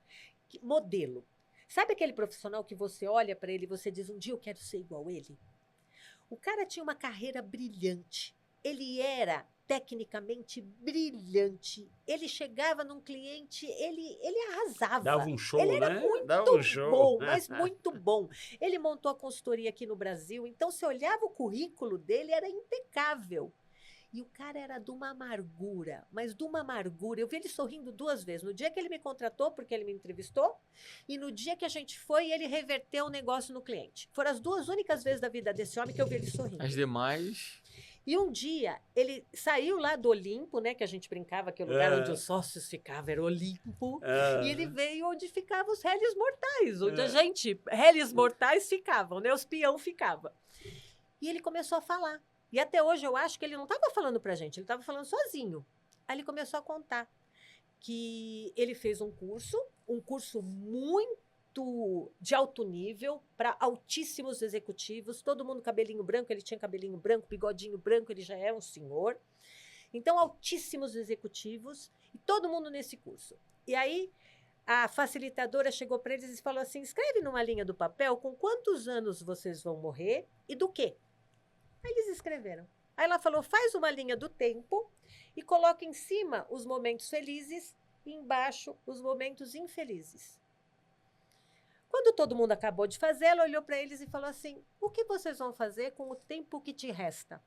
modelo. Sabe aquele profissional que você olha para ele e você diz, um dia eu quero ser igual a ele? O cara tinha uma carreira brilhante. Ele era tecnicamente brilhante. Ele chegava num cliente, ele arrasava. Dava um show, Ele era né? muito Dava um show. bom, mas muito bom. Ele montou a consultoria aqui no Brasil, então se olhava o currículo dele, era impecável. E o cara era de uma amargura, mas de uma amargura. Eu vi ele sorrindo 2 vezes. No dia que ele me contratou, porque ele me entrevistou, e no dia que a gente foi, ele reverteu o negócio no cliente. Foram as 2 únicas vezes da vida desse homem que eu vi ele sorrindo. As demais... E um dia, ele saiu lá do Olimpo, né? Que a gente brincava que o lugar onde os sócios ficavam era Olimpo. E ele veio onde ficavam os réis mortais, onde a gente, réis mortais, ficavam, né? Os peão ficava. E ele começou a falar. E até hoje eu acho que ele não estava falando pra gente, ele estava falando sozinho. Aí ele começou a contar que ele fez um curso muito de alto nível para altíssimos executivos, todo mundo cabelinho branco, ele tinha cabelinho branco, bigodinho branco, ele já é um senhor. Então, altíssimos executivos e todo mundo nesse curso. E aí, a facilitadora chegou para eles e falou assim, escreve numa linha do papel com quantos anos vocês vão morrer e do quê? Aí eles escreveram. Aí ela falou, faz uma linha do tempo e coloca em cima os momentos felizes e embaixo os momentos infelizes. Quando todo mundo acabou de fazer, ela olhou para eles e falou assim, o que vocês vão fazer com o tempo que te resta?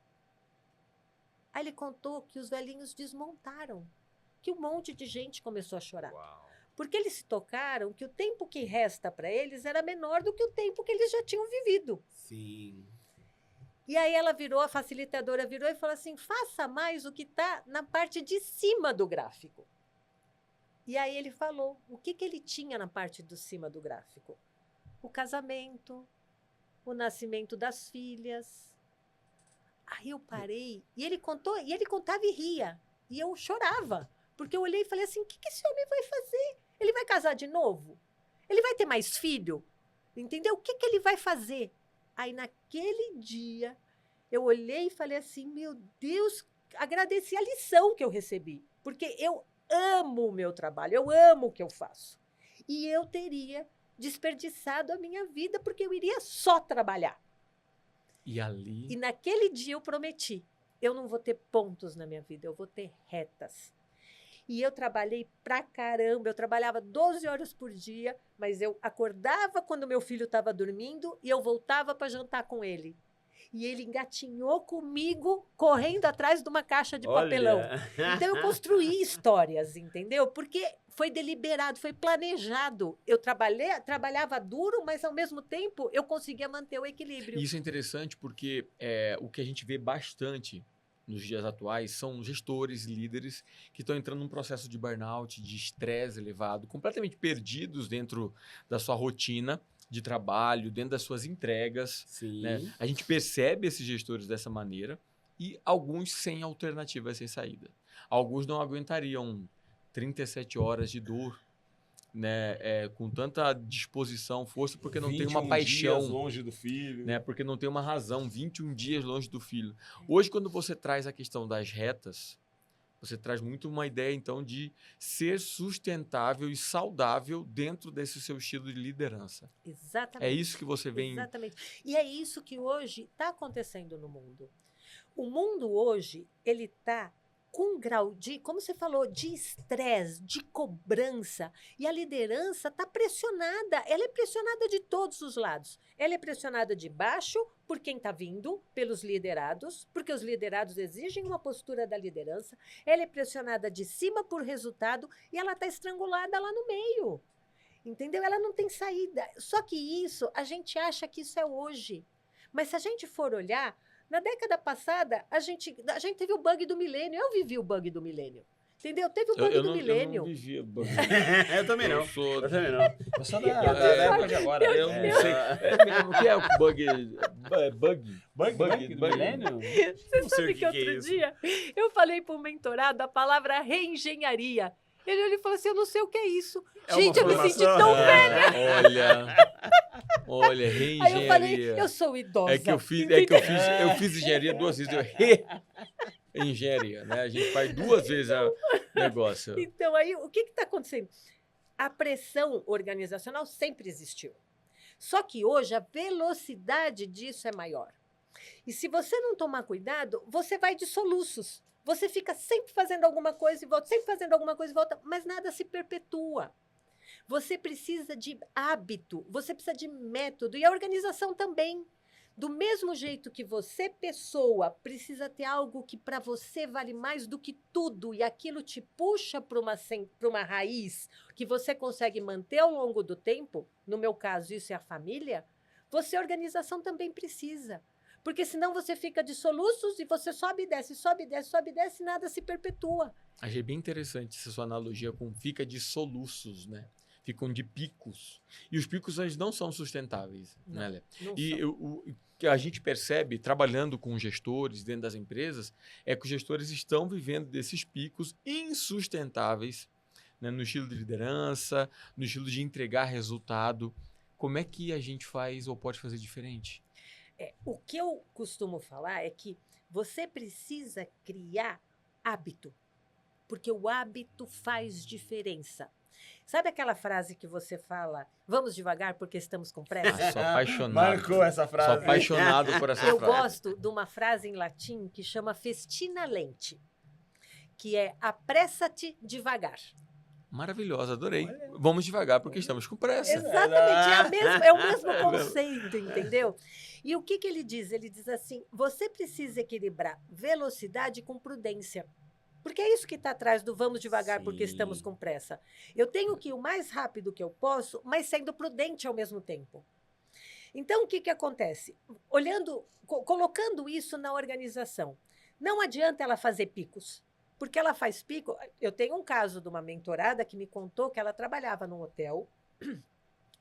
Aí ele contou que os velhinhos desmontaram, que um monte de gente começou a chorar. Uau. Porque eles se tocaram que o tempo que resta para eles era menor do que o tempo que eles já tinham vivido. Sim. E aí a facilitadora virou e falou assim, faça mais o que está na parte de cima do gráfico. E aí ele falou o que ele tinha na parte de cima do gráfico. O casamento, o nascimento das filhas. Aí eu parei, e ele contava e ria. E eu chorava, porque eu olhei e falei assim, o que esse homem vai fazer? Ele vai casar de novo? Ele vai ter mais filho? Entendeu? O que ele vai fazer? Aí naquele dia, eu olhei e falei assim, meu Deus, agradeci a lição que eu recebi. Porque eu amo o meu trabalho, eu amo o que eu faço. E eu teria desperdiçado a minha vida porque eu iria só trabalhar. E ali... E naquele dia eu prometi, eu não vou ter pontos na minha vida, eu vou ter retas. E eu trabalhei pra caramba, eu trabalhava 12 horas por dia, mas eu acordava quando meu filho estava dormindo e eu voltava para jantar com ele. E ele engatinhou comigo, correndo atrás de uma caixa de papelão. Então, eu construí histórias, entendeu? Porque foi deliberado, foi planejado. Eu trabalhava duro, mas, ao mesmo tempo, eu conseguia manter o equilíbrio. Isso é interessante porque o que a gente vê bastante nos dias atuais são gestores, líderes que estão entrando num processo de burnout, de estresse elevado, completamente perdidos dentro da sua rotina de trabalho, dentro das suas entregas. Sim. Né? A gente percebe esses gestores dessa maneira e alguns sem alternativa, sem saída. Alguns não aguentariam 37 horas de dor, né? Com tanta disposição, força, porque não tem uma paixão. 21 dias longe do filho. Né? Porque não tem uma razão, 21 dias longe do filho. Hoje, quando você traz a questão das retas, você traz muito uma ideia, então, de ser sustentável e saudável dentro desse seu estilo de liderança. Exatamente. É isso que você vem... Exatamente. E é isso que hoje está acontecendo no mundo. O mundo hoje, ele está com um grau de, como você falou, de estresse, de cobrança. E a liderança está pressionada. Ela é pressionada de todos os lados. Ela é pressionada de baixo por quem está vindo, pelos liderados, porque os liderados exigem uma postura da liderança. Ela é pressionada de cima por resultado e ela está estrangulada lá no meio. Entendeu? Ela não tem saída. Só que isso, a gente acha que isso é hoje. Mas se a gente for olhar, na década passada, a gente teve o bug do milênio. Eu vivi o bug do milênio. Entendeu? Teve o bug do milênio. Eu não vivi o bug. Eu também não. Eu também não. Eu sou da época de agora. Eu não sei. O que é o bug? Bug do milênio? Você sabe que outro dia eu falei para o mentorado a palavra reengenharia. Ele olhou e falou assim, eu não sei o que é isso. Gente, eu me senti tão velha. Olha, reengenharia. Aí eu falei, eu sou idosa. Eu fiz engenharia 2 vezes. Engenharia, né? A gente faz 2 vezes o negócio. Então, aí, o que está acontecendo? A pressão organizacional sempre existiu. Só que hoje a velocidade disso é maior. E se você não tomar cuidado, você vai de soluços. Você fica sempre fazendo alguma coisa e volta, sempre fazendo alguma coisa e volta, mas nada se perpetua. Você precisa de hábito, você precisa de método, e a organização também. Do mesmo jeito que você, pessoa, precisa ter algo que para você vale mais do que tudo, e aquilo te puxa para uma raiz que você consegue manter ao longo do tempo, no meu caso isso é a família, você, a organização, também precisa. Porque senão você fica de soluços e você sobe e desce, sobe e desce, sobe e desce e nada se perpetua. Achei bem interessante essa sua analogia com fica de soluços, né? Ficam de picos. E os picos eles não são sustentáveis, né, Lé? E o que a gente percebe, trabalhando com gestores dentro das empresas, é que os gestores estão vivendo desses picos insustentáveis, né, no estilo de liderança, no estilo de entregar resultado. Como é que a gente faz ou pode fazer diferente? O que eu costumo falar é que você precisa criar hábito, porque o hábito faz diferença. Sabe aquela frase que você fala, vamos devagar porque estamos com pressa? Sou apaixonado. Marcou essa frase. Sou apaixonado por essa Eu frase. gosto de uma frase em latim que chama festina lente, que é apressa-te devagar. Maravilhosa, adorei. Vamos devagar porque estamos com pressa. Exatamente, é o mesmo conceito, entendeu? E o que ele diz? Ele diz assim, você precisa equilibrar velocidade com prudência. Porque é isso que está atrás do vamos devagar porque estamos com pressa. Eu tenho que ir o mais rápido que eu posso, mas sendo prudente ao mesmo tempo. Então, o que acontece? Colocando isso na organização, não adianta ela fazer picos. Porque ela faz pico. Eu tenho um caso de uma mentorada que me contou que ela trabalhava num hotel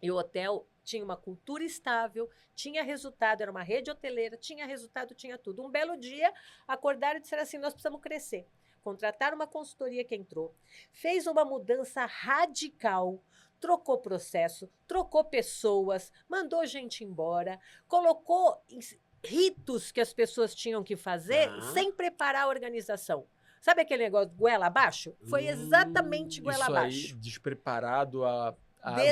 e o hotel tinha uma cultura estável, tinha resultado, era uma rede hoteleira, tinha resultado, tinha tudo. Um belo dia, acordaram e disseram assim, nós precisamos crescer. Contrataram uma consultoria que entrou, fez uma mudança radical, trocou processo, trocou pessoas, mandou gente embora, colocou ritos que as pessoas tinham que fazer sem preparar a organização. Sabe aquele negócio goela abaixo? Foi exatamente goela Isso abaixo. aí, despreparado o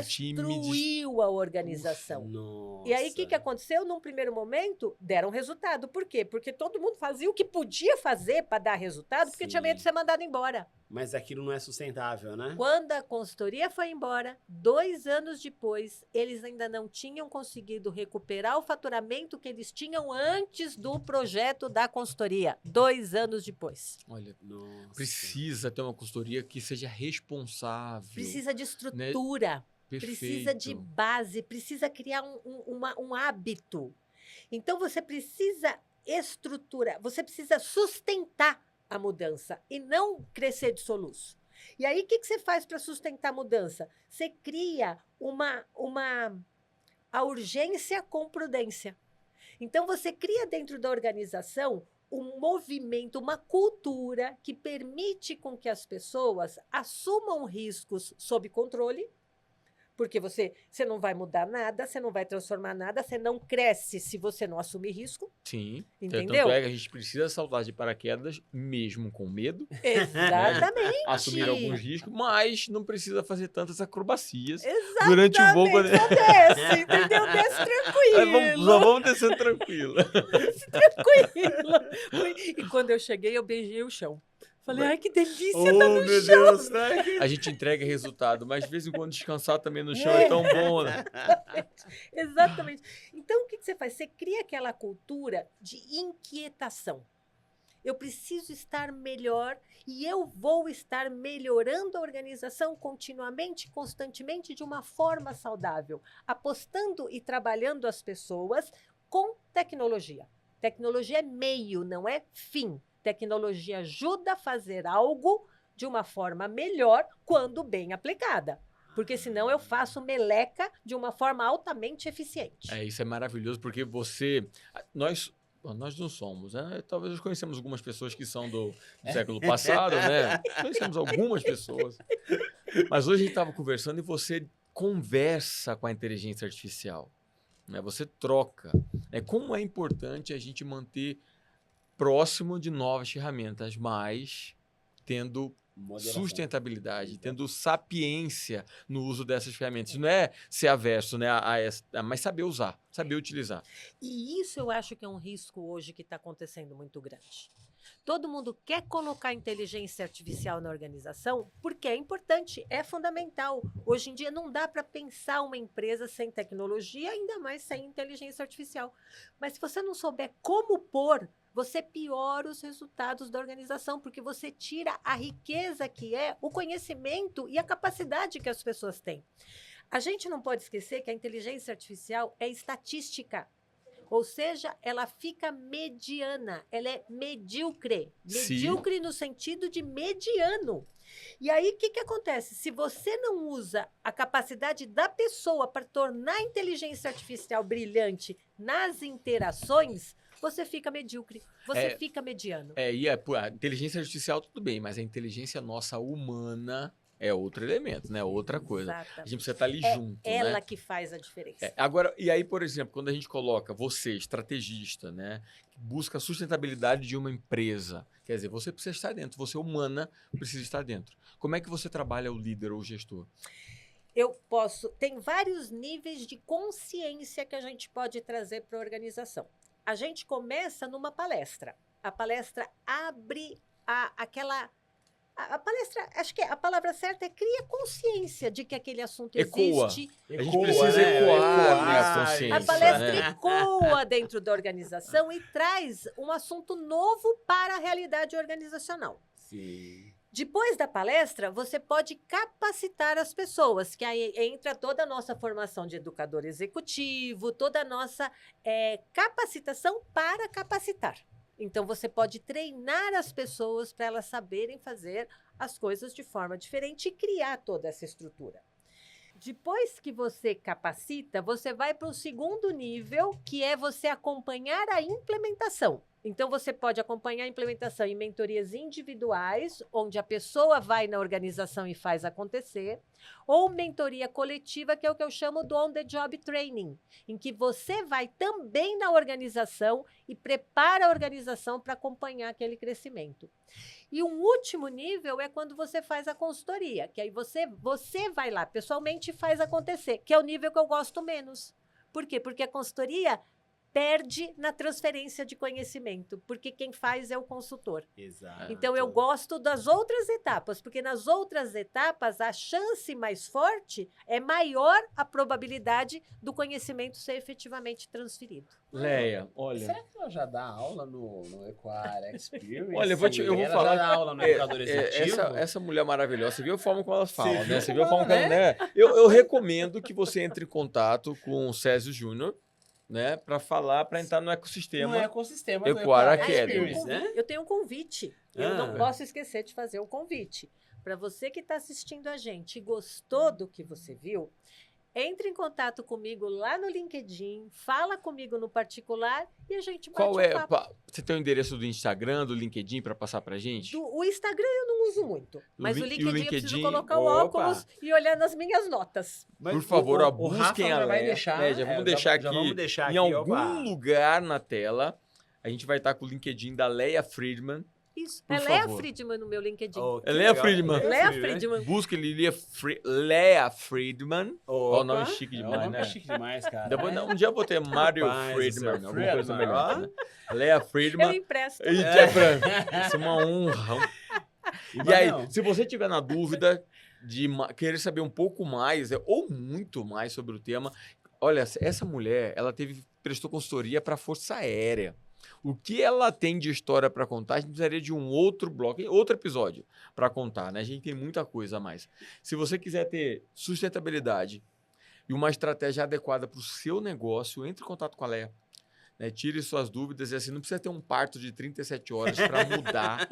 time... Destruiu a organização. Nossa. E aí, o que aconteceu? Num primeiro momento, deram resultado. Por quê? Porque todo mundo fazia o que podia fazer para dar resultado, porque tinha medo de ser mandado embora. Mas aquilo não é sustentável, né? Quando a consultoria foi embora, 2 anos depois, eles ainda não tinham conseguido recuperar o faturamento que eles tinham antes do projeto da consultoria. 2 anos depois. Olha, Nossa. precisa ter uma consultoria que seja responsável. Precisa de estrutura. Perfeito. Precisa de base, precisa criar um hábito. Então, você precisa estruturar, você precisa sustentar a mudança e não crescer de soluço. E aí, o que você faz para sustentar a mudança? Você cria a urgência com prudência. Então, você cria dentro da organização um movimento, uma cultura que permite com que as pessoas assumam riscos sob controle, porque você não vai mudar nada, você não vai transformar nada, você não cresce se você não assumir risco. Sim. Entendeu? Tanto é que a gente precisa saltar de paraquedas, mesmo com medo. Exatamente. Assumir alguns riscos, mas não precisa fazer tantas acrobacias Exatamente. durante o voo. Só desce, entendeu? Desce tranquilo. Só vamos descer tranquilo. Desce tranquilo. E quando eu cheguei, eu beijei o chão. Falei, ai, que delícia, tá no meu chão. Deus, né? A gente entrega resultado, mas de vez em quando descansar também no chão é tão bom, né? Exatamente. Então, o que você faz? Você cria aquela cultura de inquietação. Eu preciso estar melhor e eu vou estar melhorando a organização continuamente, constantemente, de uma forma saudável, apostando e trabalhando as pessoas com tecnologia. Tecnologia é meio, não é fim. Tecnologia ajuda a fazer algo de uma forma melhor quando bem aplicada. Porque senão eu faço meleca de uma forma altamente eficiente. Isso é maravilhoso, porque nós não somos, né? Talvez nós conhecemos algumas pessoas que são do século passado, né? Conhecemos algumas pessoas. Mas hoje a gente estava conversando e você conversa com a inteligência artificial, né? Você troca. Como é importante a gente manter próximo de novas ferramentas, mas tendo sustentabilidade, tendo sapiência no uso dessas ferramentas. Não é ser averso, né, mas saber usar, saber utilizar. E isso eu acho que é um risco hoje que está acontecendo muito grande. Todo mundo quer colocar inteligência artificial na organização porque é importante, é fundamental. Hoje em dia não dá para pensar uma empresa sem tecnologia, ainda mais sem inteligência artificial. Mas se você não souber como pôr, você piora os resultados da organização, porque você tira a riqueza que é o conhecimento e a capacidade que as pessoas têm. A gente não pode esquecer que a inteligência artificial é estatística. Ou seja, ela fica mediana, ela é medíocre. Medíocre Sim. No sentido de mediano. E aí, o que acontece? Se você não usa a capacidade da pessoa para tornar a inteligência artificial brilhante nas interações, você fica medíocre, você fica mediano. E a inteligência artificial tudo bem, mas a inteligência nossa humana é outro elemento, né? Outra coisa. Exatamente. A gente precisa estar ali junto, ela né? que faz a diferença. Agora, e aí, por exemplo, quando a gente coloca você, estrategista, né? Que busca a sustentabilidade de uma empresa, quer dizer, você precisa estar dentro, você humana precisa estar dentro. Como é que você trabalha o líder ou o gestor? Tem vários níveis de consciência que a gente pode trazer para a organização. A gente começa numa palestra. A palestra abre a palestra, acho que a palavra certa é cria consciência de que aquele assunto existe. A gente precisa ecoar, né, a consciência. A palestra ecoa dentro da organização e traz um assunto novo para a realidade organizacional. Sim. Depois da palestra, você pode capacitar as pessoas, que aí entra toda a nossa formação de educador executivo, toda a nossa capacitação para capacitar. Então, você pode treinar as pessoas para elas saberem fazer as coisas de forma diferente e criar toda essa estrutura. Depois que você capacita, você vai para o segundo nível, que é você acompanhar a implementação. Então, você pode acompanhar a implementação em mentorias individuais, onde a pessoa vai na organização e faz acontecer, ou mentoria coletiva, que é o que eu chamo do on-the-job training, em que você vai também na organização e prepara a organização para acompanhar aquele crescimento. E um último nível é quando você faz a consultoria, que aí você vai lá pessoalmente e faz acontecer, que é o nível que eu gosto menos. Por quê? Porque a consultoria perde na transferência de conhecimento, porque quem faz é o consultor. Exato. Então, eu gosto das outras etapas, porque nas outras etapas, a chance mais forte é maior a probabilidade do conhecimento ser efetivamente transferido. Leia, olha... Será que ela já dá aula no Equara Experience? Olha, eu vou ela falar... já dá aula no Educador Executivo? Essa mulher maravilhosa, você viu a forma como ela fala, Você né? viu Você viu a como forma como ela, ela... Né? Eu recomendo que você entre em contato com o Césio Júnior, né, para entrar no ecossistema. No ecossistema do Equara Equara Academy, Experience, né? Eu tenho um convite. Eu não Ah. posso esquecer de fazer um convite. Para você que está assistindo a gente e gostou do que você viu, entre em contato comigo lá no LinkedIn, fala comigo no particular e a gente bate Qual é? um papo. Você tem o endereço do Instagram, do LinkedIn para passar pra gente? O Instagram eu não uso muito, mas o e o LinkedIn, eu preciso LinkedIn? colocar o Opa. óculos e olhar nas minhas notas. Mas Por favor, o busquem Rafa a já vai Leia. deixar, Né, já vamos deixar aqui, já vamos deixar em aqui, algum opa. lugar na tela. A gente vai estar com o LinkedIn da Leia Friedman. Isso. Por É Leia favor. Friedman no meu LinkedIn. Oh, que É Leia legal. Friedman. Leia né? Friedman. Busque Leia Friedman. Ó, o nome Opa. chique É, demais, o nome né? é chique demais, cara. Depois, um dia eu vou ter Mário Rapaz do Friedman, céu, alguma coisa Friedman, melhor. ó. Né? Leia Eu Friedman. empresto. Isso é uma honra. E aí, Não. se você tiver na dúvida de querer saber um pouco mais, ou muito mais sobre o tema, olha, essa mulher, ela prestou consultoria para a Força Aérea. O que ela tem de história para contar, a gente precisaria de um outro bloco, outro episódio para contar, né? A gente tem muita coisa a mais. Se você quiser ter sustentabilidade e uma estratégia adequada para o seu negócio, entre em contato com a Leia. Né? Tire suas dúvidas e assim, não precisa ter um parto de 37 horas para mudar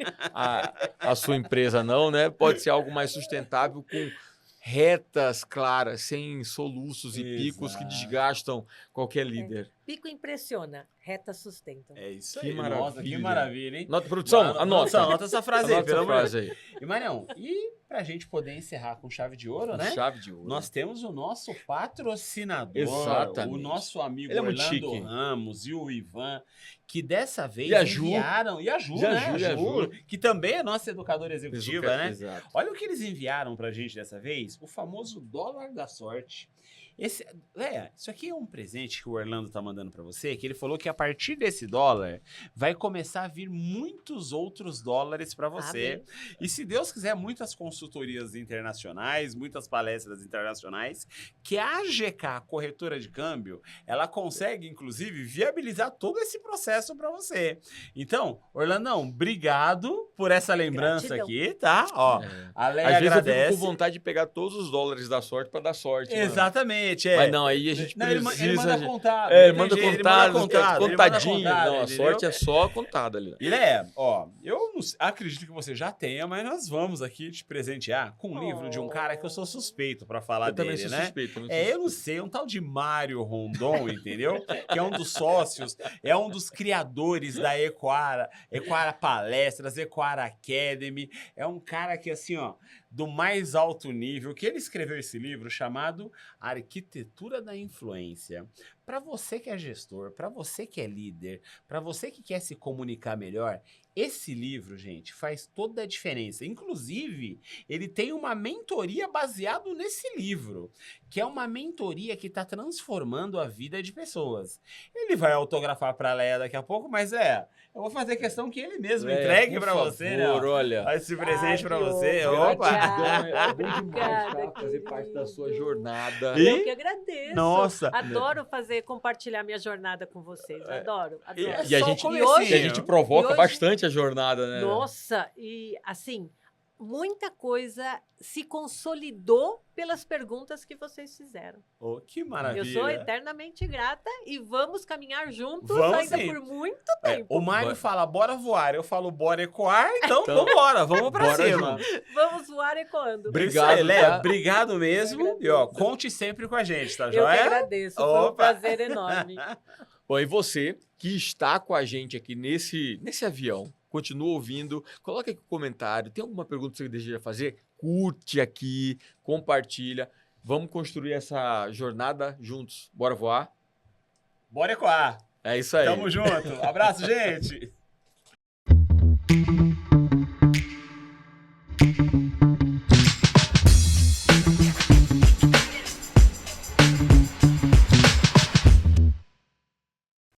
a sua empresa, não, né? Pode ser algo mais sustentável, com retas claras, sem soluços e picos que Exato. desgastam qualquer líder. Pico impressiona, reta sustenta. É isso Que aí. Nossa, que maravilha. maravilha, hein? Nota, produção, anota. Produção, anota essa frase aí, Anota pelo essa amor de frase aí. E, Marião, e pra gente poder encerrar com chave de ouro, né? Chave de ouro. Nós temos o nosso patrocinador, Exatamente. o nosso amigo Ele é muito Orlando chique. Ramos e o Ivan, que dessa vez E a Ju. enviaram... E a Ju, E a né? Ju, e a Ju. Que também é nossa educadora executiva, né? Exato. Olha o que eles enviaram pra gente dessa vez, o famoso dólar da sorte. Leia, isso aqui é um presente que o Orlando tá mandando pra você, que ele falou que a partir desse dólar vai começar a vir muitos outros dólares pra você. E se Deus quiser, muitas consultorias internacionais, muitas palestras internacionais, que a AGK, a corretora de câmbio, ela consegue, inclusive, viabilizar todo esse processo pra você. Então, Orlandão, obrigado por essa lembrança Gratidão. aqui, tá? Ó, a Leia Às vezes eu agradece. fico com vontade de pegar todos os dólares da sorte para dar sorte. mano. Exatamente, Mas não, aí a gente Não, precisa... ele manda contado. Ele não manda tem jeito, contado, ele manda contadinho. contado, Não, a entendeu? sorte é só contada ali. E Lé, ó, eu não acredito que você já tenha, mas nós vamos aqui te presentear com um livro de um cara que eu sou suspeito pra falar Eu dele, também sou né? suspeito. também É, sou eu não sei, um tal de Mário Rondon, entendeu? Que é um dos sócios, é um dos criadores da Equara Palestras, Equara Academy. É um cara que, assim, ó, do mais alto nível, que ele escreveu esse livro chamado Arquitetura da Influência. Para você que é gestor, para você que é líder, para você que quer se comunicar melhor, esse livro, gente, faz toda a diferença. Inclusive, ele tem uma mentoria baseado nesse livro, que é uma mentoria que está transformando a vida de pessoas. Ele vai autografar para a Leia daqui a pouco, mas eu vou fazer questão que ele mesmo entregue para você, né? ó. Olha. Faz esse presente para você. Obrigado. Opa! É bom demais, Obrigada, tá? Fazer parte da sua querido. jornada. E- Eu que agradeço. Nossa. Adoro compartilhar minha jornada com vocês. Adoro, adoro. É E a só o gente, comecinho. e a gente provoca E hoje- bastante a jornada, né? Nossa, e assim, muita coisa se consolidou pelas perguntas que vocês fizeram. Oh, que maravilha. Eu sou eternamente grata e vamos caminhar juntos Vamos ainda sim. por muito tempo. O Mário fala, bora voar. Eu falo, bora ecoar. Então, vambora, vamos pra bora cima. Vamos voar ecoando. Obrigado, Léa. tá? Obrigado mesmo. Eu E, ó, conte sempre com a gente, tá Eu que joia? agradeço, foi um Opa. prazer enorme. Bom, e você que está com a gente aqui nesse avião, continua ouvindo, coloca aqui um comentário, tem alguma pergunta que você deseja fazer? Curte aqui, compartilha. Vamos construir essa jornada juntos. Bora voar? Bora ecoar. É isso aí. Tamo junto. Abraço, gente.